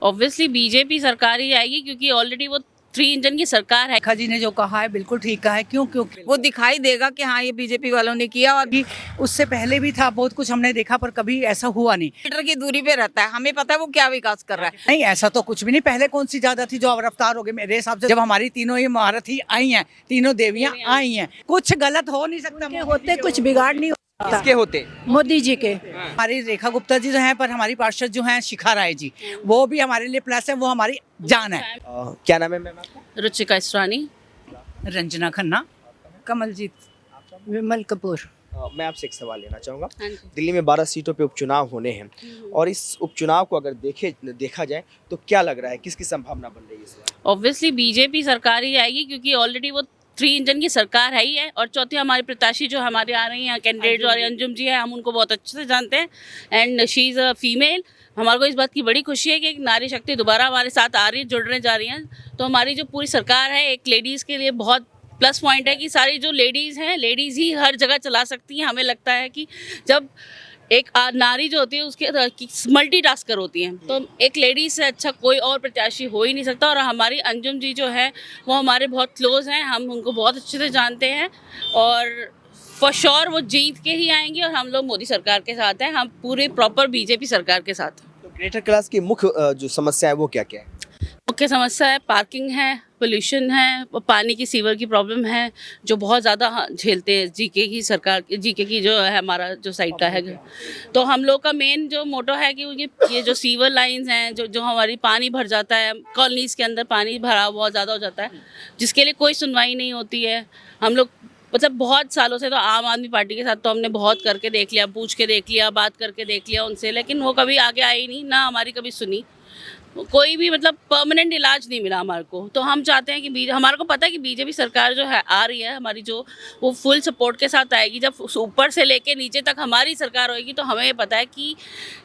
Obviously BJP सरकार ही आएगी क्योंकि ऑलरेडी वो 3 इंजन की सरकार है। रेखा जी ने जो कहा है बिल्कुल ठीक कहा है। क्यों? क्योंकि वो दिखाई देगा कि हाँ ये बीजेपी वालों ने किया। और कि उससे पहले भी था, बहुत कुछ हमने देखा, पर कभी ऐसा हुआ नहीं। मीटर की दूरी पे रहता है, हमें पता है वो क्या विकास कर रहा है। नहीं, ऐसा तो कुछ भी नहीं। पहले कौन सी ज्यादा थी जो अब रफ्तार हो गई? मेरे हिसाब से जब हमारी तीनों ही महारथी आई हैं, तीनों देवियां आई हैं, कुछ गलत हो नहीं सकता। होते कुछ बिगाड़ नहीं होता। किसके होते? मोदी जी के। हमारी रेखा गुप्ता जी जो हैं, पर हमारी पार्षद जो हैं शिखा राय जी, वो भी हमारे लिए प्लस है, वो हमारी जान है। क्या नाम है मैम आपका? रुचिका इसरानी। रंजना खन्ना। कमलजीत। विमल कपूर। मैं आपसे एक सवाल लेना चाहूँगा। हाँ जी। दिल्ली में 12 सीटों पे उपचुनाव होने हैं और इस उपचुनाव को अगर देखा जाए तो क्या लग रहा है, किसकी संभावना बन रही है इस बार? ऑब्वियसली बीजेपी सरकार ही आएगी क्योंकि ऑलरेडी वो 3 इंजन की सरकार है ही है। और चौथी हमारे प्रत्याशी जो हमारे आ रही हैं कैंडिडेट जो अंजुम जी है, हम उनको बहुत अच्छे से जानते हैं and she is a female. हमारे को इस बात की बड़ी खुशी है कि एक नारी शक्ति दोबारा हमारे साथ आ रही है, जुड़ने जा रही हैं। तो हमारी जो पूरी सरकार है एक लेडीज़ के लिए बहुत प्लस पॉइंट है कि सारी जो लेडीज़ हैं, लेडीज़ ही हर जगह चला सकती हैं। हमें लगता है कि जब एक नारी जो होती है उसके मल्टीटास्कर होती हैं, तो एक लेडीज से अच्छा कोई और प्रत्याशी हो ही नहीं सकता। और हमारी अंजुम जी जो है वो हमारे बहुत क्लोज हैं, हम उनको बहुत अच्छे से जानते हैं और फॉर श्योर वो जीत के ही आएंगी। और हम लोग मोदी सरकार के साथ हैं, हम पूरे प्रॉपर बीजेपी सरकार के साथ हैं। तो ग्रेटर क्लास की मुख्य जो समस्या है वो क्या क्या है? मुख्य समस्या है पार्किंग है, पोल्यूशन है, पानी की सीवर की प्रॉब्लम है जो बहुत ज़्यादा झेलते हैं जीके की सरकार, जीके की जो है हमारा जो साइड का है। तो हम लोग का मेन जो मोटो है कि ये जो सीवर लाइंस हैं जो हमारी पानी भर जाता है, कॉलोनीज़ के अंदर पानी भरा बहुत ज़्यादा हो जाता है जिसके लिए कोई सुनवाई नहीं होती है। हम लोग मतलब बहुत सालों से तो आम आदमी पार्टी के साथ तो हमने बहुत करके देख लिया, पूछ के देख लिया, बात करके देख लिया उनसे, लेकिन वो कभी आगे आई नहीं, ना हमारी कभी सुनी। कोई भी मतलब परमानेंट इलाज नहीं मिला हमारे को। तो हम चाहते हैं कि हमारे को पता है कि बीजेपी सरकार जो है आ रही है हमारी, जो वो फुल सपोर्ट के साथ आएगी। जब ऊपर से लेके नीचे तक हमारी सरकार होगी तो हमें ये पता है कि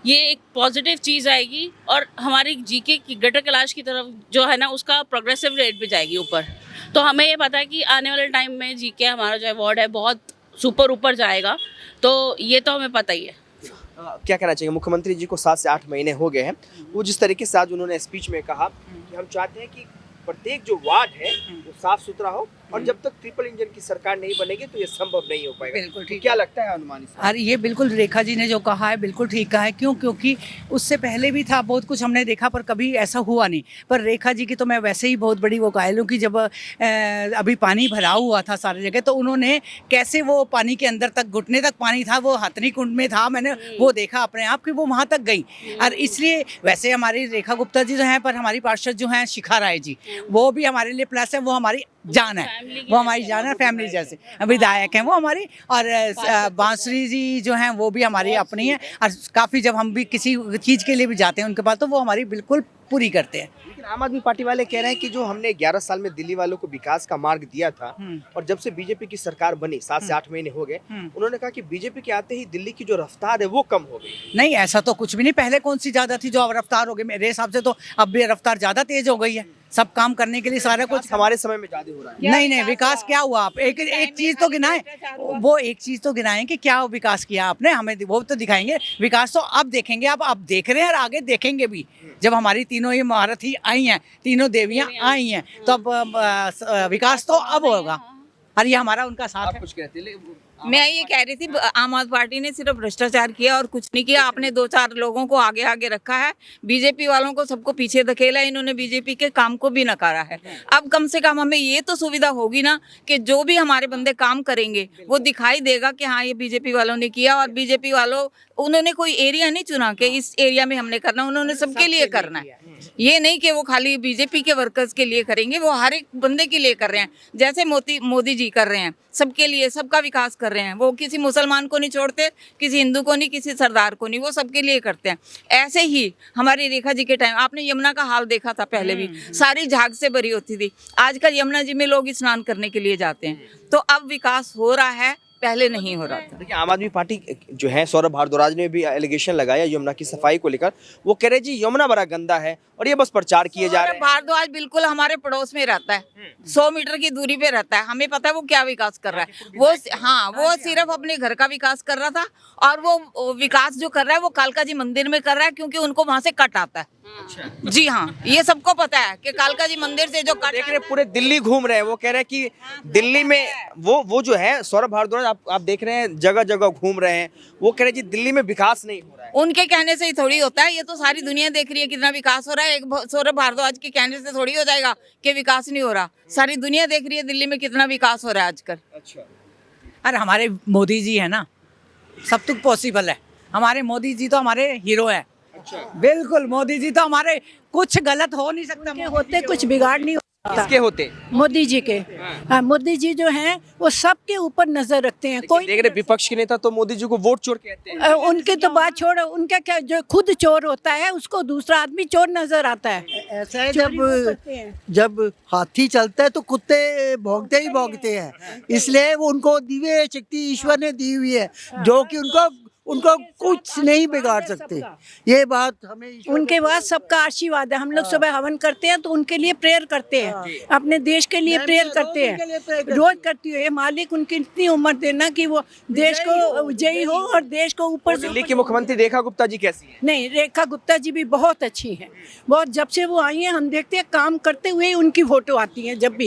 ये एक पॉजिटिव चीज़ आएगी और हमारी जीके की ग्रेटर कैलाश की तरफ जो है ना उसका प्रोग्रेसिव रेट पे जाएगी ऊपर। तो हमें ये पता है कि आने वाले टाइम में जीके हमारा जो अवार्ड है बहुत सुपर ऊपर जाएगा, तो ये तो हमें पता ही है। क्या कहना चाहिए? मुख्यमंत्री जी को 7 से 8 महीने हो गए हैं, वो जिस तरीके से आज उन्होंने स्पीच में कहा कि हम चाहते हैं कि प्रत्येक जो वार्ड है वो साफ सुथरा हो और जब तक ट्रिपल इंजन की सरकार नहीं बनेगी तो ये संभव नहीं हो पाएगा। बिल्कुल ठीक। तो क्या लगता है अनुमान इसमें? अरे ये बिल्कुल रेखा जी ने जो कहा है बिल्कुल ठीक कहा है। क्यों? क्योंकि उससे पहले भी था, बहुत कुछ हमने देखा, पर कभी ऐसा हुआ नहीं। पर रेखा जी की तो मैं वैसे ही बहुत बड़ी वो कायल हूँ कि जब अभी पानी भरा हुआ था सारी जगह, तो उन्होंने कैसे वो पानी के अंदर तक, घुटने तक पानी था, वो हथनी कुंड में था, मैंने वो देखा अपने आप कि वो वहाँ तक गई। और इसलिए वैसे हमारी रेखा गुप्ता जी जो हैं, पर हमारी पार्षद जो हैं शिखा राय जी, वो भी हमारे लिए प्लस है, वो हमारी जान है, वो हमारी जान है, फैमिली जैसे विधायक हैं वो हमारी। और बांसुरी जी जो हैं वो भी हमारी अपनी है। और काफ़ी जब हम भी किसी चीज़ के लिए भी जाते हैं उनके पास, तो वो हमारी बिल्कुल पूरी करते हैं। लेकिन आम आदमी पार्टी वाले कह रहे हैं कि जो हमने 11 साल में दिल्ली वालों को विकास का मार्ग दिया था और जब से बीजेपी की सरकार बनी 7 से 8 महीने हो गए, उन्होंने कहा कि बीजेपी के आते ही दिल्ली की जो रफ्तार है वो कम हो गई। नहीं, ऐसा तो कुछ भी नहीं। पहले कौन सी ज़्यादा थी जो अब रफ्तार हो गई? मेरे हिसाब से तो अब भी रफ्तार ज़्यादा तेज हो गई है, सब काम करने के लिए सारा कुछ। हमारे समय में ज्यादा हो रहा है। नहीं, विकास क्या हुआ? आप एक चीज तो गिनाएं, वो एक चीज तो गिनाएं कि क्या विकास किया आपने, हमें वो तो दिखाएंगे। विकास तो अब देखेंगे, अब देख रहे हैं और आगे देखेंगे भी। जब हमारी तीनों ही महारथी आई हैं, तीनों देवियां आई हैं, तो अब विकास तो अब होगा। और ये हमारा उनका साथ है। कुछ कहते हैं मैं ये कह रही थी आम आदमी पार्टी ने सिर्फ भ्रष्टाचार किया और कुछ नहीं किया। आपने 2-4 लोगों को आगे आगे रखा है, बीजेपी वालों को सबको पीछे धकेला। इन्होंने बीजेपी के काम को भी नकारा है। अब कम से कम हमें ये तो सुविधा होगी ना कि जो भी हमारे बंदे काम करेंगे वो दिखाई देगा कि हाँ ये बीजेपी वालों ने किया। और बीजेपी वालों, उन्होंने कोई एरिया नहीं चुना कि इस एरिया में हमने करना, उन्होंने सबके लिए करना है। ये नहीं कि वो खाली बीजेपी के वर्कर्स के लिए करेंगे, वो हर एक बंदे के लिए कर रहे हैं, जैसे मोदी जी कर रहे हैं, सबके लिए, सबका विकास कर रहे हैं। वो किसी मुसलमान को नहीं छोड़ते, किसी हिंदू को नहीं, किसी सरदार को नहीं, वो सबके लिए करते हैं। ऐसे ही हमारी रेखा जी के टाइम आपने यमुना का हाल देखा था, पहले भी सारी झाग से भरी होती थी। आजकल यमुना जी में लोग स्नान करने के लिए जाते हैं। तो अब विकास हो रहा है, पहले नहीं हो रहा था। देखिए, आम आदमी पार्टी जो है सौरभ भारद्वाज ने भी एलिगेशन लगाया यमुना की सफाई को लेकर। वो कह रहे जी यमुना बड़ा गंदा है और ये बस प्रचार किए जा रहे हैं। भारद्वाज बिल्कुल हमारे पड़ोस में रहता है, 100 मीटर की दूरी पे रहता है, हमें पता है वो क्या विकास कर रहा है। वो सिर्फ अपने घर का विकास कर रहा था। और वो विकास जो कर रहा है वो कालका जी मंदिर में कर रहा है, क्योंकि उनको वहां से कट आता है। जी हाँ, ये सबको पता है कि कालका जी मंदिर से जो देख रहे हैं, पूरे दिल्ली घूम रहे हैं। वो कह रहे हैं कि दिल्ली में वो जो है सौरभ भारद्वाज, आप देख रहे हैं जगह जगह घूम रहे हैं। वो कह रहे हैं जी दिल्ली में विकास नहीं हो रहा है। उनके कहने से ही थोड़ी होता है, ये तो सारी दुनिया देख रही है कितना विकास हो रहा है। एक सौरभ भारद्वाज के कहने से थोड़ी हो जाएगा कि विकास नहीं हो रहा। सारी दुनिया देख रही है दिल्ली में कितना विकास हो रहा है आजकल। अच्छा, अरे हमारे मोदी जी है ना, सब कुछ पॉसिबल है। हमारे मोदी जी तो हमारे हीरो है। बिल्कुल, मोदी जी तो हमारे, कुछ गलत हो नहीं सकता। के होते कुछ बिगाड़ नहीं होता। किसके होते? मोदी जी के। हाँ, मोदी जी जो हैं वो सबके ऊपर नजर रखते हैं। कोई देख रहे विपक्ष के नेता तो मोदी जी को वोट चोर कहते हैं। उनकी तो बात छोड़ो, उनका क्या, जो खुद चोर होता है उसको दूसरा आदमी चोर नजर आता है। ऐसा है, चोरी वो करते हैं। जब हाथी चलता है तो कुत्ते भौंकते ही भौंकते हैं। इसलिए वो उनको दिव्य शक्ति ईश्वर ने दी हुई है, जो कि उनको कुछ नहीं बिगाड़ सकते। ये बात हमें उनके बाद सबका आशीर्वाद है। हम लोग सुबह हवन करते हैं तो उनके लिए प्रेयर करते हैं, अपने देश के लिए प्रेयर करते हैं। रोज करती हूँ, ये मालिक उनकी इतनी उम्र देना कि वो देश को विजयी हो और देश को ऊपर से। दिल्ली की मुख्यमंत्री रेखा गुप्ता जी कैसी है? नहीं, रेखा गुप्ता जी भी बहुत अच्छी हैं। बहुत, जब से वो आई हैं हम देखते हैं काम करते हुए उनकी फोटो आती है। जब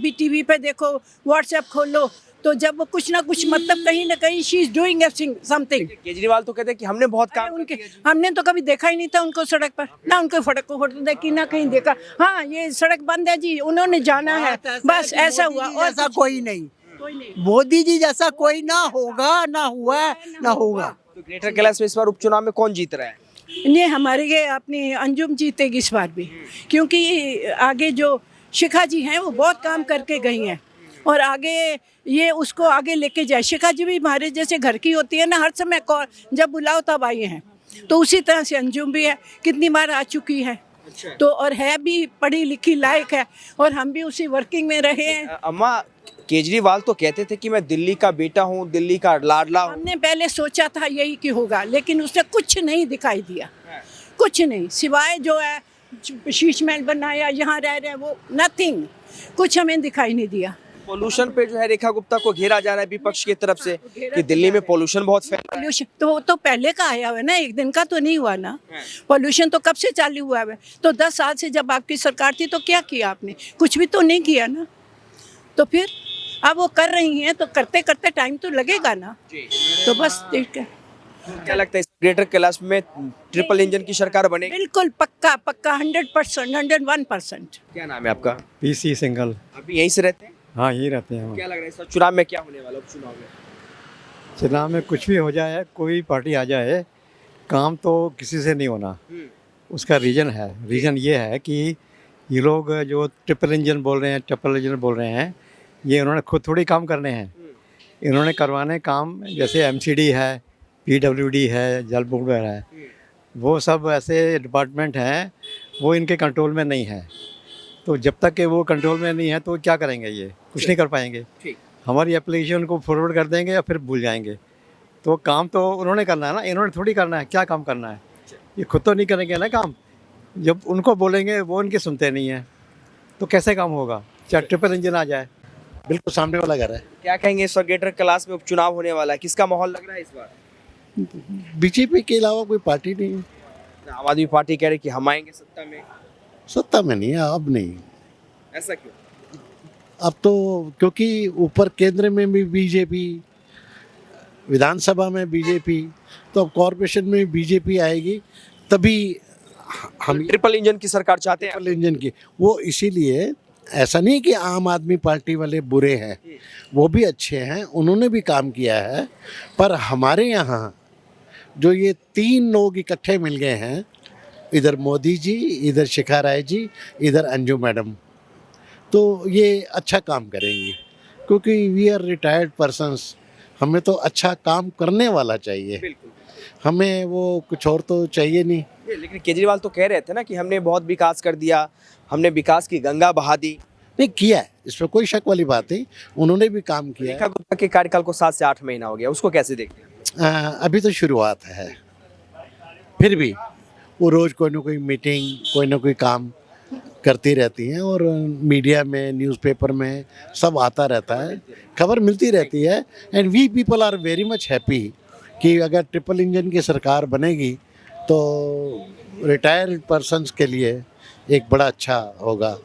भी टीवी पे देखो, व्हाट्सएप खोलो, तो जब वो कुछ ना कुछ मतलब कहीं ना कहीं she is doing something. Kejriwal तो कहते हैं कि हमने बहुत काम उनके किया जी। हमने तो कभी देखा ही नहीं था उनको सड़क पर, ना उनको सड़क को फोटो देखी ना कहीं देखा। हाँ, ये सड़क बंद है जी, उन्होंने जाना है, बस ऐसा हुआ। और ऐसा कोई नहीं, मोदी जी जैसा कोई ना होगा, ना हुआ, ना होगा। तो ग्रेटर कैलाश में इस बार उपचुनाव में कौन जीत रहा है? नहीं, हमारे ये अपनी अंजुम जीतेगी इस बार भी, क्योंकि आगे जो शिखा जी हैं वो बहुत काम करके गई हैं और आगे ये उसको आगे लेके जाए। शिखा जी भी हमारे जैसे घर की होती है ना, हर समय जब बुलाओ तब आई हैं। तो उसी तरह से अंजुम भी है, कितनी बार आ चुकी है। तो और है भी पढ़ी लिखी लायक है, और हम भी उसी वर्किंग में रहे हैं। अम्मा, केजरीवाल तो कहते थे कि मैं दिल्ली का बेटा हूँ, दिल्ली का लाडला हूँ। हमने पहले सोचा था यही कि होगा, लेकिन उसने कुछ नहीं दिखाई दिया, कुछ नहीं, सिवाय जो है शीश महल बनाया, यहाँ रह रहे हैं, वो नथिंग, कुछ हमें दिखाई नहीं दिया। पोल्यूशन पे जो है रेखा गुप्ता को घेरा जा रहा है विपक्ष की तरफ से कि दिल्ली में पोल्यूशन बहुत फैल रहा है। पोल्यूशन तो वो तो पहले का आया हुआ है ना, एक दिन का तो नहीं हुआ ना। पोल्यूशन तो कब से चालू हुआ है? तो 10 साल से जब आपकी सरकार थी तो क्या किया आपने? कुछ भी तो नहीं किया ना। तो फिर अब वो कर रही हैं, तो करते करते टाइम तो लगेगा ना। तो बस ठीक है। क्या लगता है ग्रेटर कैलाश में ट्रिपल इंजन की सरकार बनेगी? बिल्कुल पक्का पक्का, 100%, 101%। क्या नाम है आपका? PC single. अभी यहीं से रहते हैं? हाँ, यही रहते हैं हम। क्या लग रहा है इस बार चुनाव में क्या होने वाला है? उपचुनाव में चुनाव में कुछ भी हो जाए, कोई पार्टी आ जाए, काम तो किसी से नहीं होना। उसका रीज़न ये है कि ये लोग जो ट्रिपल इंजन बोल रहे हैं, ये उन्होंने खुद थोड़ी काम करने हैं। इन्होंने करवाने काम, जैसे एमसीडी है, पीडब्ल्यूडी है, जल बोर्ड वगैरह है, वो सब ऐसे डिपार्टमेंट हैं, वो इनके कंट्रोल में नहीं है। तो जब तक कि वो कंट्रोल में नहीं है तो क्या करेंगे? ये कुछ नहीं कर पाएंगे। हमारी एप्लीकेशन को फॉरवर्ड कर देंगे या फिर भूल जाएंगे। तो काम तो उन्होंने करना है ना, इन्होंने थोड़ी करना है। क्या काम करना है? ये खुद तो नहीं करेंगे ना काम। जब उनको बोलेंगे वो उनके सुनते नहीं हैं, तो कैसे काम होगा? चाहे ट्रिपल इंजन आ जाए। बिल्कुल सामने वाला घर है। क्या कहेंगे इस बार ग्रेटर कैलाश में उपचुनाव होने वाला है, किसका माहौल लग रहा है इस बार? बीजेपी के अलावा कोई पार्टी नहीं है। आम आदमी पार्टी कह रही कि हम आएंगे सत्ता में। सत्ता में नहीं है, अब नहीं। ऐसा क्यों? अब तो क्योंकि ऊपर केंद्र में भी बीजेपी, विधानसभा में बीजेपी, तो अब कॉरपोरेशन में बीजेपी आएगी, तभी हम ट्रिपल इंजन की सरकार चाहते हैं। ट्रिपल इंजन की। वो इसीलिए, ऐसा नहीं कि आम आदमी पार्टी वाले बुरे हैं, वो भी अच्छे हैं, उन्होंने भी काम किया है। पर हमारे यहाँ जो ये 3 लोग इकट्ठे मिल गए हैं, इधर मोदी जी, इधर शिखा राय जी, इधर अंजू मैडम, तो ये अच्छा काम करेंगी। क्योंकि वी आर रिटायर्ड पर्सन्स, हमें तो अच्छा काम करने वाला चाहिए, हमें वो कुछ और तो चाहिए नहीं। लेकिन केजरीवाल तो कह रहे थे ना कि हमने बहुत विकास कर दिया, हमने विकास की गंगा बहा दी। नहीं किया है, इसमें कोई शक वाली बात नहीं, उन्होंने भी काम किया रेखा है। गुप्ता के कार्यकाल को 7 से 8 महीना हो गया, उसको कैसे देखते हैं? अभी तो शुरुआत है, फिर भी वो रोज़ कोई ना कोई मीटिंग, कोई ना कोई काम करती रहती हैं, और मीडिया में, न्यूज़पेपर में सब आता रहता है, खबर मिलती रहती है। And we people are very much happy कि अगर ट्रिपल इंजन की सरकार बनेगी तो रिटायर्ड पर्सन्स के लिए एक बड़ा अच्छा होगा।